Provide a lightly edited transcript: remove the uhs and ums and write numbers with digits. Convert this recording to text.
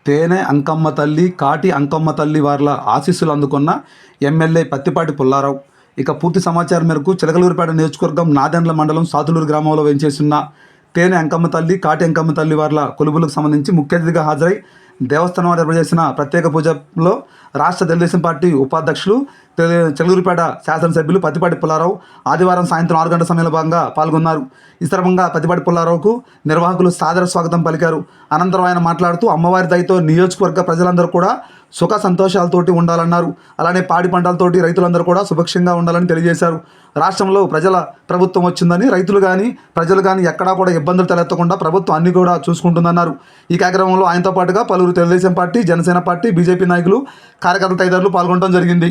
తేనె అంకమ్మ తల్లి, కాటి అంకమ్మ తల్లి వార్ల ఆశీస్సులు అందుకున్న ఎమ్మెల్యే పత్తిపాటి పుల్లారావు. ఇక పూర్తి సమాచారం మేరకు చిలకలూరిపేట నియోజకవర్గం నాదెండ్ల మండలం సాతులూరు గ్రామంలో వెంచేస్తున్న తేనె అంకమ్మ తల్లి, కాటి అంకమ్మ తల్లి వార్ల కొలువులకు సంబంధించి ముఖ్య అతిథిగా హాజరై దేవస్థానం వారు ఏర్పాటు చేసిన ప్రత్యేక పూజలో రాష్ట్ర తెలుగుదేశం పార్టీ ఉపాధ్యక్షులు చిలకలూరిపేట శాసనసభ్యులు పత్తిపాటి పుల్లారావు ఆదివారం సాయంత్రం 6 గంటల సమయంలో భాగంగా పాల్గొన్నారు. ఈ సందర్భంగా పత్తిపాటి పుల్లారావుకు నిర్వాహకులు సాదర స్వాగతం పలికారు. అనంతరం ఆయన మాట్లాడుతూ అమ్మవారి దయతో నియోజకవర్గ ప్రజలందరూ కూడా సుఖ సంతోషాలతోటి ఉండాలన్నారు. అలానే పాడి పంటలతోటి రైతులందరూ కూడా సుభిక్షంగా ఉండాలని తెలియజేశారు. రాష్ట్రంలో ప్రజల ప్రభుత్వం వచ్చిందని రైతులు కానీ ప్రజలు కానీ ఎక్కడా కూడా ఇబ్బందులు తలెత్తకుండా ప్రభుత్వం అన్ని కూడా చూసుకుంటుందన్నారు. ఈ కార్యక్రమంలో ఆయనతో పాటుగా పలువురు Telugu Desam party, Janasena party, BJP నాయకులు, కార్యకర్తలు తదితరులు పాల్గొనడం జరిగింది.